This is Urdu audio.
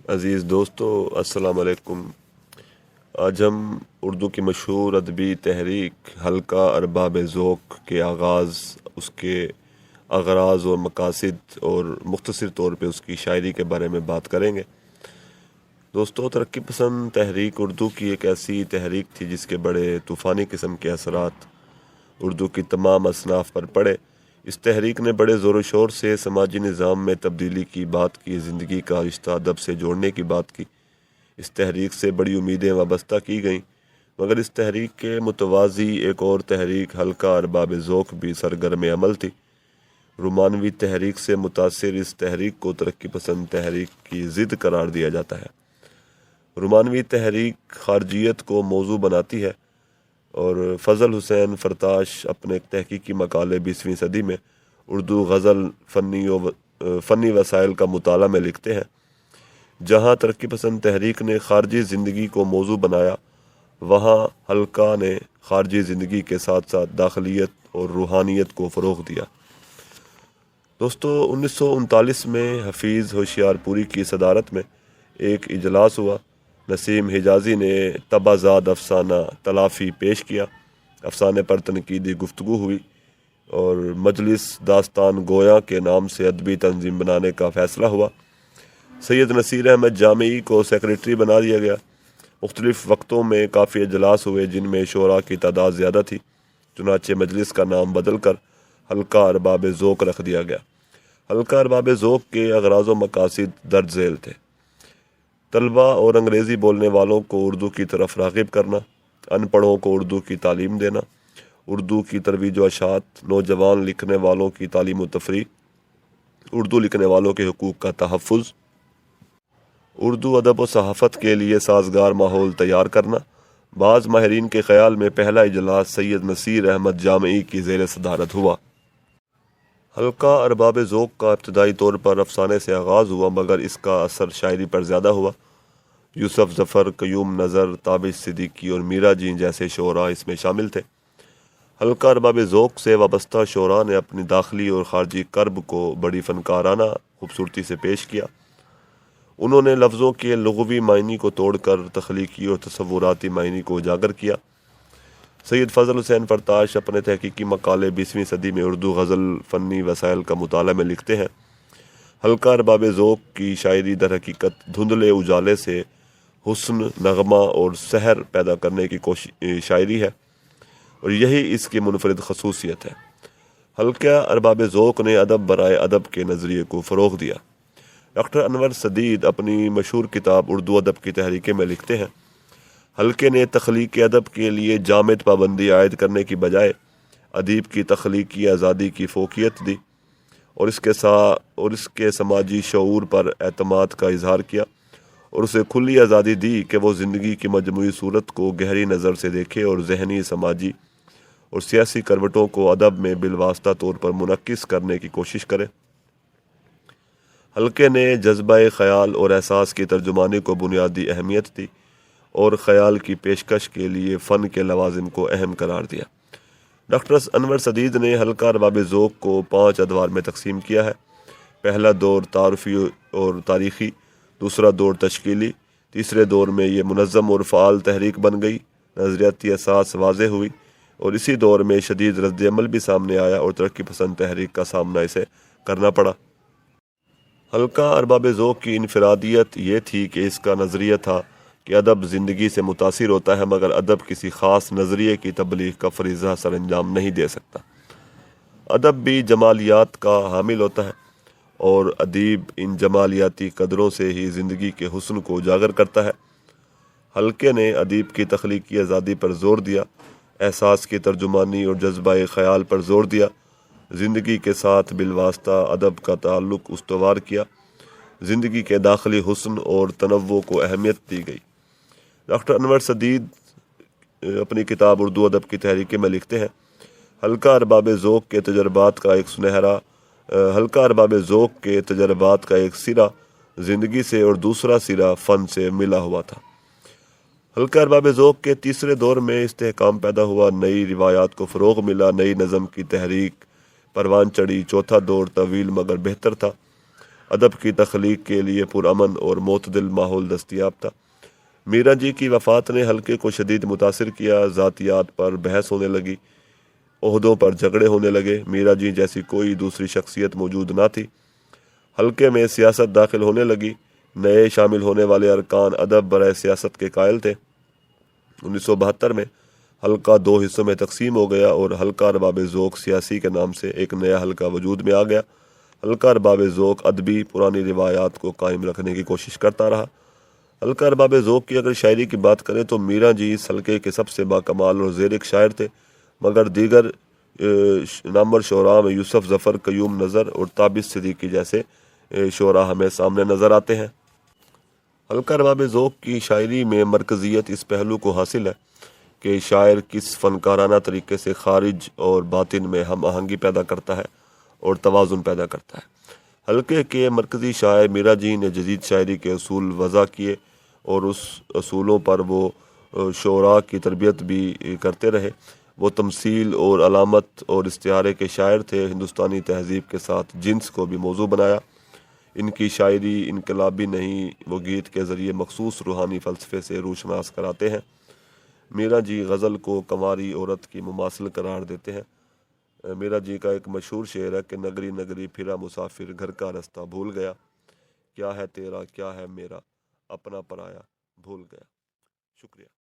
عزیز دوستو، السلام علیکم۔ آج ہم اردو کی مشہور ادبی تحریک حلقہ ارباب ذوق کے آغاز، اس کے اغراض اور مقاصد اور مختصر طور پہ اس کی شاعری کے بارے میں بات کریں گے۔ دوستو، ترقی پسند تحریک اردو کی ایک ایسی تحریک تھی جس کے بڑے طوفانی قسم کے اثرات اردو کی تمام اصناف پر پڑے۔ اس تحریک نے بڑے زور و شور سے سماجی نظام میں تبدیلی کی بات کی، زندگی کا رشتہ ادب سے جوڑنے کی بات کی۔ اس تحریک سے بڑی امیدیں وابستہ کی گئیں، مگر اس تحریک کے متوازی ایک اور تحریک حلقہ ارباب ذوق بھی سرگرم عمل تھی۔ رومانوی تحریک سے متاثر اس تحریک کو ترقی پسند تحریک کی ضد قرار دیا جاتا ہے۔ رومانوی تحریک خارجیت کو موضوع بناتی ہے، اور فضل حسین فرتاش اپنے تحقیقی مقالے 20ویں صدی میں اردو غزل فنی وسائل کا مطالعہ میں لکھتے ہیں۔ جہاں ترقی پسند تحریک نے خارجی زندگی کو موضوع بنایا، وہاں حلقہ نے خارجی زندگی کے ساتھ ساتھ داخلیت اور روحانیت کو فروغ دیا۔ دوستو، 1939 میں حفیظ ہوشیار پوری کی صدارت میں ایک اجلاس ہوا۔ نسیم حجازی نے تبازاد افسانہ تلافی پیش کیا، افسانے پر تنقیدی گفتگو ہوئی، اور مجلس داستان گویا کے نام سے ادبی تنظیم بنانے کا فیصلہ ہوا۔ سید نصیر احمد جامعی کو سیکریٹری بنا دیا گیا۔ مختلف وقتوں میں کافی اجلاس ہوئے جن میں شعراء کی تعداد زیادہ تھی، چنانچہ مجلس کا نام بدل کر حلقہ ارباب ذوق رکھ دیا گیا۔ حلقہ ارباب ذوق کے اغراض و مقاصد درج ذیل تھے: طلبہ اور انگریزی بولنے والوں کو اردو کی طرف راغب کرنا، ان پڑھوں کو اردو کی تعلیم دینا، اردو کی ترویج و اشاعت، نوجوان لکھنے والوں کی تعلیم و تفریح، اردو لکھنے والوں کے حقوق کا تحفظ، اردو ادب و صحافت کے لیے سازگار ماحول تیار کرنا۔ بعض ماہرین کے خیال میں پہلا اجلاس سید نصیر احمد جامعی کی زیر صدارت ہوا۔ حلقہ ارباب ذوق کا ابتدائی طور پر افسانے سے آغاز ہوا، مگر اس کا اثر شاعری پر زیادہ ہوا۔ یوسف ظفر، قیوم نظر، تابش صدیقی اور میرا جین جیسے شعراء اس میں شامل تھے۔ حلقہ ارباب ذوق سے وابستہ شعراء نے اپنی داخلی اور خارجی کرب کو بڑی فنکارانہ خوبصورتی سے پیش کیا۔ انہوں نے لفظوں کے لغوی معنی کو توڑ کر تخلیقی اور تصوراتی معنی کو اجاگر کیا۔ سید فضل حسین فرتاش اپنے تحقیقی مقالے 20ویں صدی میں اردو غزل فنی وسائل کا مطالعہ میں لکھتے ہیں: حلقہ ارباب ذوق کی شاعری در حقیقت دھندلے اجالے سے حسن، نغمہ اور سحر پیدا کرنے کی شاعری ہے، اور یہی اس کی منفرد خصوصیت ہے۔ حلقہ ارباب ذوق نے ادب برائے ادب کے نظریے کو فروغ دیا۔ ڈاکٹر انور سدید اپنی مشہور کتاب اردو ادب کی تحریکیں میں لکھتے ہیں: حلقے نے تخلیق ادب کے لیے جامد پابندی عائد کرنے کی بجائے ادیب کی تخلیقی آزادی کی فوقیت دی، اور اس کے سماجی شعور پر اعتماد کا اظہار کیا، اور اسے کھلی آزادی دی کہ وہ زندگی کی مجموعی صورت کو گہری نظر سے دیکھے اور ذہنی، سماجی اور سیاسی کروٹوں کو ادب میں بالواسطہ طور پر منعکس کرنے کی کوشش کرے۔ حلقے نے جذبہ خیال اور احساس کی ترجمانی کو بنیادی اہمیت دی، اور خیال کی پیشکش کے لیے فن کے لوازم کو اہم قرار دیا۔ ڈاکٹر انور سدید نے حلقہ ارباب ذوق کو 5 ادوار میں تقسیم کیا ہے: پہلا دور تعارفی اور تاریخی، دوسرا دور تشکیلی، تیسرے دور میں یہ منظم اور فعال تحریک بن گئی، نظریاتی اساس واضح ہوئی، اور اسی دور میں شدید رد عمل بھی سامنے آیا اور ترقی پسند تحریک کا سامنا اسے کرنا پڑا۔ حلقہ ارباب ذوق کی انفرادیت یہ تھی کہ اس کا نظریہ تھا کہ ادب زندگی سے متاثر ہوتا ہے، مگر ادب کسی خاص نظریے کی تبلیغ کا فریضہ سر انجام نہیں دے سکتا۔ ادب بھی جمالیات کا حامل ہوتا ہے، اور ادیب ان جمالیاتی قدروں سے ہی زندگی کے حسن کو اجاگر کرتا ہے۔ حلقے نے ادیب کی تخلیقی آزادی پر زور دیا، احساس کی ترجمانی اور جذبہ خیال پر زور دیا، زندگی کے ساتھ بالواسطہ ادب کا تعلق استوار کیا، زندگی کے داخلی حسن اور تنوع کو اہمیت دی گئی۔ ڈاکٹر انور سدید اپنی کتاب اردو ادب کی تحریکیں میں لکھتے ہیں: حلقہ ارباب ذوق کے تجربات کا ایک سرا زندگی سے اور دوسرا سرا فن سے ملا ہوا تھا۔ حلقہ ارباب ذوق کے تیسرے دور میں استحکام پیدا ہوا، نئی روایات کو فروغ ملا، نئی نظم کی تحریک پروان چڑھی۔ چوتھا دور طویل مگر بہتر تھا۔ ادب کی تخلیق کے لیے پرامن اور معتدل ماحول دستیاب تھا۔ میرا جی کی وفات نے حلقے کو شدید متاثر کیا، ذاتیات پر بحث ہونے لگی، عہدوں پر جھگڑے ہونے لگے۔ میرا جی جیسی کوئی دوسری شخصیت موجود نہ تھی۔ حلقے میں سیاست داخل ہونے لگی، نئے شامل ہونے والے ارکان ادب برائے سیاست کے قائل تھے۔ 1972 میں حلقہ 2 حصوں میں تقسیم ہو گیا اور حلقہ ارباب ذوق سیاسی کے نام سے ایک نیا حلقہ وجود میں آ گیا۔ حلقہ ارباب ذوق ادبی پرانی روایات کو قائم رکھنے کی کوشش کرتا رہا۔ حلقہ ارباب ذوق کی اگر شاعری کی بات کریں تو میرا جی اس حلقے کے سب سے باکمال اور زیرک شاعر تھے، مگر دیگر نامور شعراء میں یوسف ظفر، قیوم نظر اور طابس صدیقی جیسے شعراء ہمیں سامنے نظر آتے ہیں۔ حلقہ ارباب ذوق کی شاعری میں مرکزیت اس پہلو کو حاصل ہے کہ شاعر کس فنکارانہ طریقے سے خارج اور باطن میں ہم آہنگی پیدا کرتا ہے اور توازن پیدا کرتا ہے۔ حلقے کے مرکزی شاعر میرا جی نے جدید شاعری کے اصول وضع کیے اور اس اصولوں پر وہ شعراء کی تربیت بھی کرتے رہے۔ وہ تمثیل اور علامت اور استعارے کے شاعر تھے۔ ہندوستانی تہذیب کے ساتھ جنس کو بھی موضوع بنایا۔ ان کی شاعری انقلابی نہیں، وہ گیت کے ذریعے مخصوص روحانی فلسفے سے روشناس کراتے ہیں۔ میرا جی غزل کو کنواری عورت کی مماثل قرار دیتے ہیں۔ میرا جی کا ایک مشہور شعر ہے کہ نگری نگری پھرا مسافر، گھر کا راستہ بھول گیا، کیا ہے تیرا کیا ہے میرا، اپنا پرایا بھول گیا۔ شکریہ۔